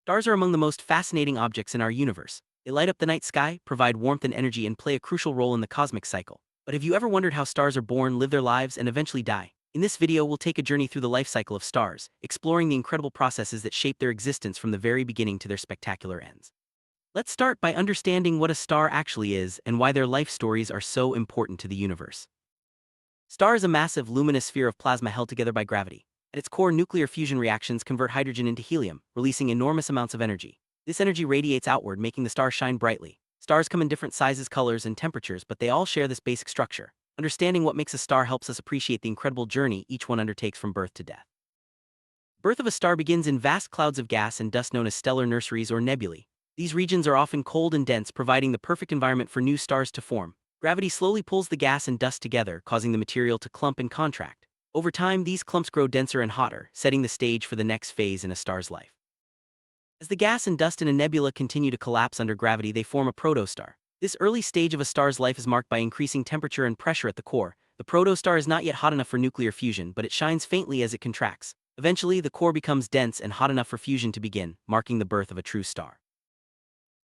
Stars are among the most fascinating objects in our universe. They light up the night sky, provide warmth and energy, and play a crucial role in the cosmic cycle. But have you ever wondered how stars are born, live their lives, and eventually die? In this video, we'll take a journey through the life cycle of stars, exploring the incredible processes that shape their existence from the very beginning to their spectacular ends. Let's start by understanding what a star actually is and why their life stories are so important to the universe. Star is a massive, luminous sphere of plasma held together by gravity. At its core, nuclear fusion reactions convert hydrogen into helium, releasing enormous amounts of energy. This energy radiates outward, making the star shine brightly. Stars come in different sizes, colors, and temperatures, but they all share this basic structure. Understanding what makes a star helps us appreciate the incredible journey each one undertakes from birth to death. Birth of a star begins in vast clouds of gas and dust known as stellar nurseries or nebulae. These regions are often cold and dense, providing the perfect environment for new stars to form. Gravity slowly pulls the gas and dust together, causing the material to clump and contract. Over time, these clumps grow denser and hotter, setting the stage for the next phase in a star's life. As the gas and dust in a nebula continue to collapse under gravity, they form a protostar. This early stage of a star's life is marked by increasing temperature and pressure at the core. The protostar is not yet hot enough for nuclear fusion, but it shines faintly as it contracts. Eventually, the core becomes dense and hot enough for fusion to begin, marking the birth of a true star.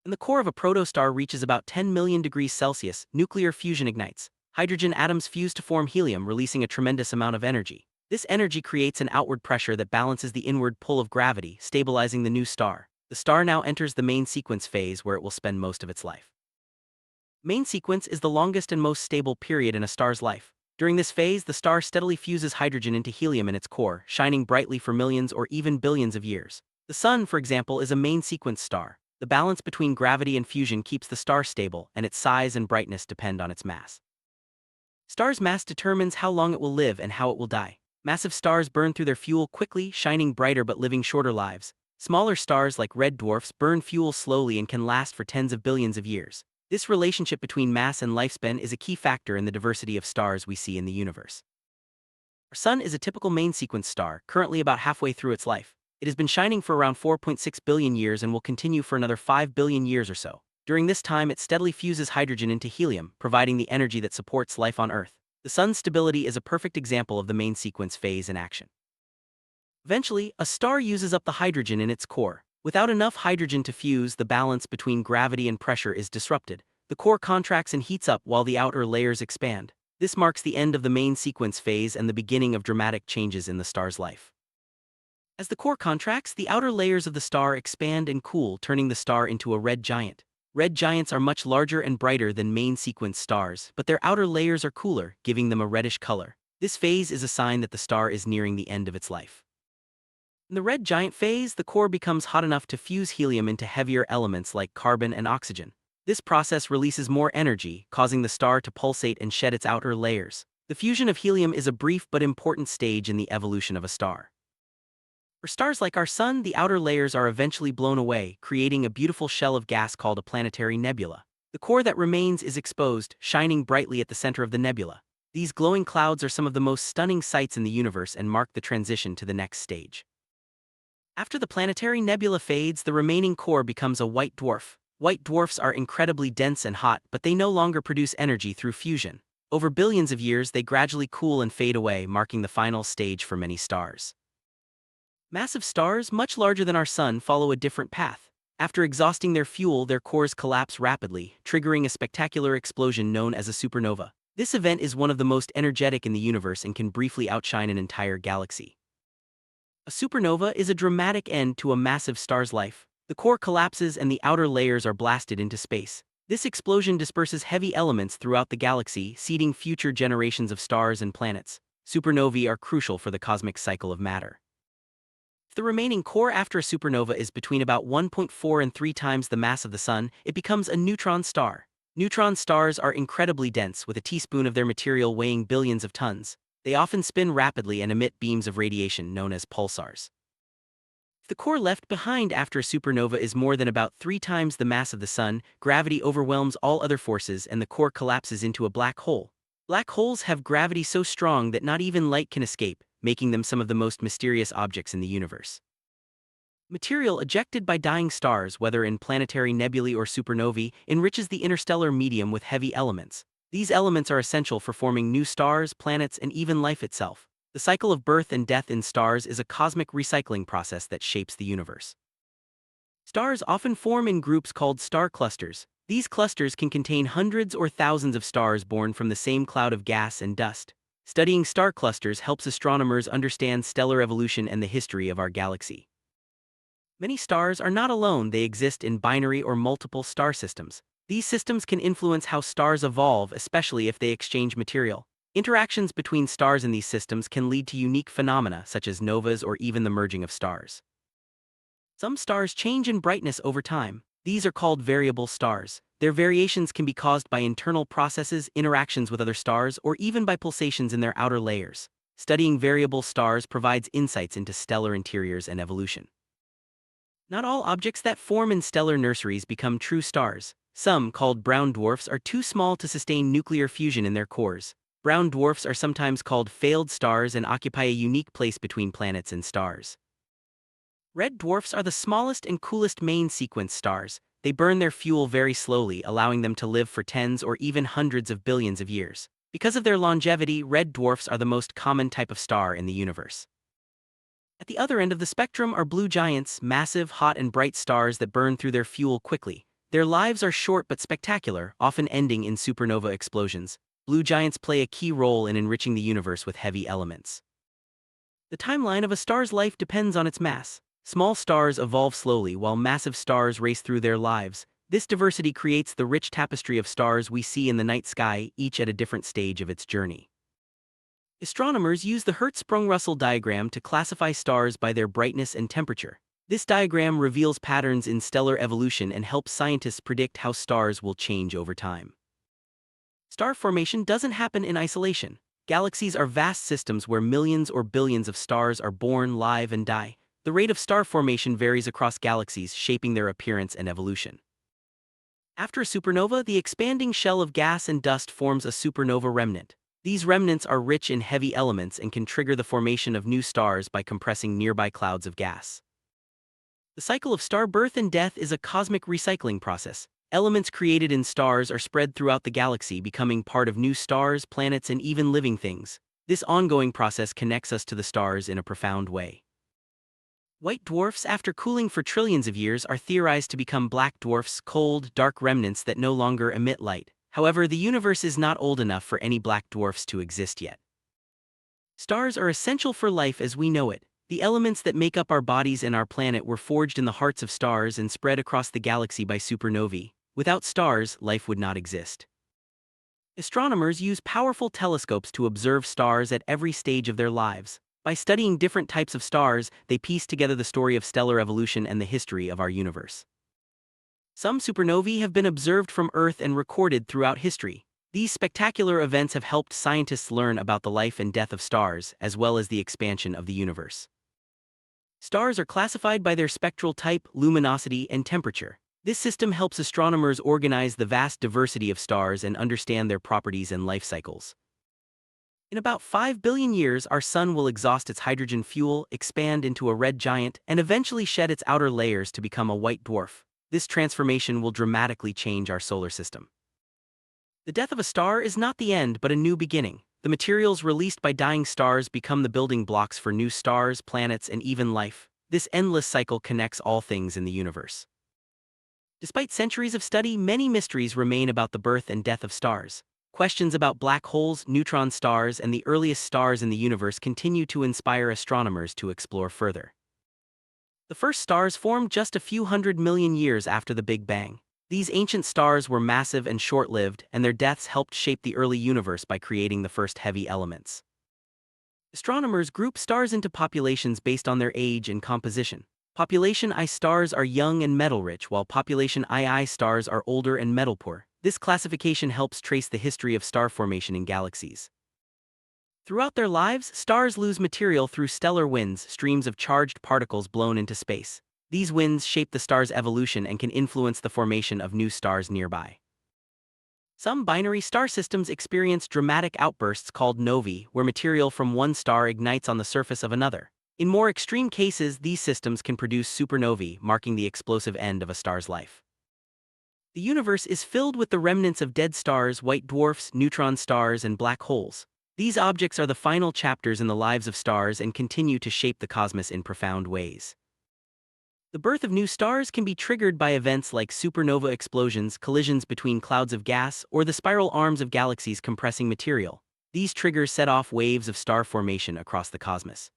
When the core of a protostar reaches about 10 million degrees Celsius, nuclear fusion ignites. Hydrogen atoms fuse to form helium, releasing a tremendous amount of energy. This energy creates an outward pressure that balances the inward pull of gravity, stabilizing the new star. The star now enters the main sequence phase, where it will spend most of its life. Main sequence is the longest and most stable period in a star's life. During this phase, the star steadily fuses hydrogen into helium in its core, shining brightly for millions or even billions of years. The Sun, for example, is a main sequence star. The balance between gravity and fusion keeps the star stable, and its size and brightness depend on its mass. Star's mass determines how long it will live and how it will die. Massive stars burn through their fuel quickly, shining brighter but living shorter lives. Smaller stars like red dwarfs burn fuel slowly and can last for tens of billions of years. This relationship between mass and lifespan is a key factor in the diversity of stars we see in the universe. Our Sun is a typical main sequence star, currently about halfway through its life. It has been shining for around 4.6 billion years and will continue for another 5 billion years or so. During this time, it steadily fuses hydrogen into helium, providing the energy that supports life on Earth. The Sun's stability is a perfect example of the main sequence phase in action. Eventually, a star uses up the hydrogen in its core. Without enough hydrogen to fuse, the balance between gravity and pressure is disrupted. The core contracts and heats up while the outer layers expand. This marks the end of the main sequence phase and the beginning of dramatic changes in the star's life. As the core contracts, the outer layers of the star expand and cool, turning the star into a red giant. Red giants are much larger and brighter than main sequence stars, but their outer layers are cooler, giving them a reddish color. This phase is a sign that the star is nearing the end of its life. In the red giant phase, the core becomes hot enough to fuse helium into heavier elements like carbon and oxygen. This process releases more energy, causing the star to pulsate and shed its outer layers. The fusion of helium is a brief but important stage in the evolution of a star. For stars like our Sun, the outer layers are eventually blown away, creating a beautiful shell of gas called a planetary nebula. The core that remains is exposed, shining brightly at the center of the nebula. These glowing clouds are some of the most stunning sights in the universe and mark the transition to the next stage. After the planetary nebula fades, the remaining core becomes a white dwarf. White dwarfs are incredibly dense and hot, but they no longer produce energy through fusion. Over billions of years, they gradually cool and fade away, marking the final stage for many stars. Massive stars, much larger than our Sun, follow a different path. After exhausting their fuel, their cores collapse rapidly, triggering a spectacular explosion known as a supernova. This event is one of the most energetic in the universe and can briefly outshine an entire galaxy. A supernova is a dramatic end to a massive star's life. The core collapses and the outer layers are blasted into space. This explosion disperses heavy elements throughout the galaxy, seeding future generations of stars and planets. Supernovae are crucial for the cosmic cycle of matter. If the remaining core after a supernova is between about 1.4 and 3 times the mass of the Sun, it becomes a neutron star. Neutron stars are incredibly dense, with a teaspoon of their material weighing billions of tons. They often spin rapidly and emit beams of radiation known as pulsars. If the core left behind after a supernova is more than about 3 times the mass of the Sun, gravity overwhelms all other forces and the core collapses into a black hole. Black holes have gravity so strong that not even light can escape, making them some of the most mysterious objects in the universe. Material ejected by dying stars, whether in planetary nebulae or supernovae, enriches the interstellar medium with heavy elements. These elements are essential for forming new stars, planets, and even life itself. The cycle of birth and death in stars is a cosmic recycling process that shapes the universe. Stars often form in groups called star clusters. These clusters can contain hundreds or thousands of stars born from the same cloud of gas and dust. Studying star clusters helps astronomers understand stellar evolution and the history of our galaxy. Many stars are not alone, they exist in binary or multiple star systems. These systems can influence how stars evolve, especially if they exchange material. Interactions between stars in these systems can lead to unique phenomena such as novas or even the merging of stars. Some stars change in brightness over time. These are called variable stars. Their variations can be caused by internal processes, interactions with other stars, or even by pulsations in their outer layers. Studying variable stars provides insights into stellar interiors and evolution. Not all objects that form in stellar nurseries become true stars. Some, called brown dwarfs, are too small to sustain nuclear fusion in their cores. Brown dwarfs are sometimes called failed stars and occupy a unique place between planets and stars. Red dwarfs are the smallest and coolest main sequence stars. They burn their fuel very slowly, allowing them to live for tens or even hundreds of billions of years. Because of their longevity, red dwarfs are the most common type of star in the universe. At the other end of the spectrum are blue giants, massive, hot and bright stars that burn through their fuel quickly. Their lives are short but spectacular, often ending in supernova explosions. Blue giants play a key role in enriching the universe with heavy elements. The timeline of a star's life depends on its mass. Small stars evolve slowly while massive stars race through their lives. This diversity creates the rich tapestry of stars we see in the night sky, each at a different stage of its journey. Astronomers use the Hertzsprung-Russell diagram to classify stars by their brightness and temperature. This diagram reveals patterns in stellar evolution and helps scientists predict how stars will change over time. Star formation doesn't happen in isolation. Galaxies are vast systems where millions or billions of stars are born, live, and die. The rate of star formation varies across galaxies, shaping their appearance and evolution. After a supernova, the expanding shell of gas and dust forms a supernova remnant. These remnants are rich in heavy elements and can trigger the formation of new stars by compressing nearby clouds of gas. The cycle of star birth and death is a cosmic recycling process. Elements created in stars are spread throughout the galaxy, becoming part of new stars, planets, and even living things. This ongoing process connects us to the stars in a profound way. White dwarfs, after cooling for trillions of years, are theorized to become black dwarfs, cold, dark remnants that no longer emit light. However, the universe is not old enough for any black dwarfs to exist yet. Stars are essential for life as we know it. The elements that make up our bodies and our planet were forged in the hearts of stars and spread across the galaxy by supernovae. Without stars, life would not exist. Astronomers use powerful telescopes to observe stars at every stage of their lives. By studying different types of stars, they piece together the story of stellar evolution and the history of our universe. Some supernovae have been observed from Earth and recorded throughout history. These spectacular events have helped scientists learn about the life and death of stars, as well as the expansion of the universe. Stars are classified by their spectral type, luminosity, and temperature. This system helps astronomers organize the vast diversity of stars and understand their properties and life cycles. In about 5 billion years, our sun will exhaust its hydrogen fuel, expand into a red giant, and eventually shed its outer layers to become a white dwarf. This transformation will dramatically change our solar system. The death of a star is not the end, but a new beginning. The materials released by dying stars become the building blocks for new stars, planets, and even life. This endless cycle connects all things in the universe. Despite centuries of study, many mysteries remain about the birth and death of stars. Questions about black holes, neutron stars, and the earliest stars in the universe continue to inspire astronomers to explore further. The first stars formed just a few 100 million years after the Big Bang. These ancient stars were massive and short-lived, and their deaths helped shape the early universe by creating the first heavy elements. Astronomers group stars into populations based on their age and composition. Population I stars are young and metal-rich, while population II stars are older and metal-poor. This classification helps trace the history of star formation in galaxies. Throughout their lives, stars lose material through stellar winds, streams of charged particles blown into space. These winds shape the star's evolution and can influence the formation of new stars nearby. Some binary star systems experience dramatic outbursts called novae, where material from one star ignites on the surface of another. In more extreme cases, these systems can produce supernovae, marking the explosive end of a star's life. The universe is filled with the remnants of dead stars, white dwarfs, neutron stars, and black holes. These objects are the final chapters in the lives of stars and continue to shape the cosmos in profound ways. The birth of new stars can be triggered by events like supernova explosions, collisions between clouds of gas, or the spiral arms of galaxies compressing material. These triggers set off waves of star formation across the cosmos.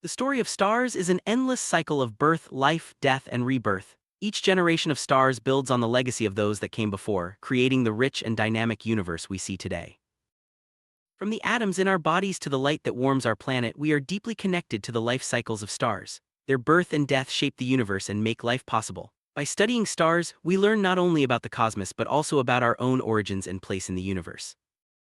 The story of stars is an endless cycle of birth, life, death, and rebirth. Each generation of stars builds on the legacy of those that came before, creating the rich and dynamic universe we see today. From the atoms in our bodies to the light that warms our planet, we are deeply connected to the life cycles of stars. Their birth and death shape the universe and make life possible. By studying stars, we learn not only about the cosmos but also about our own origins and place in the universe.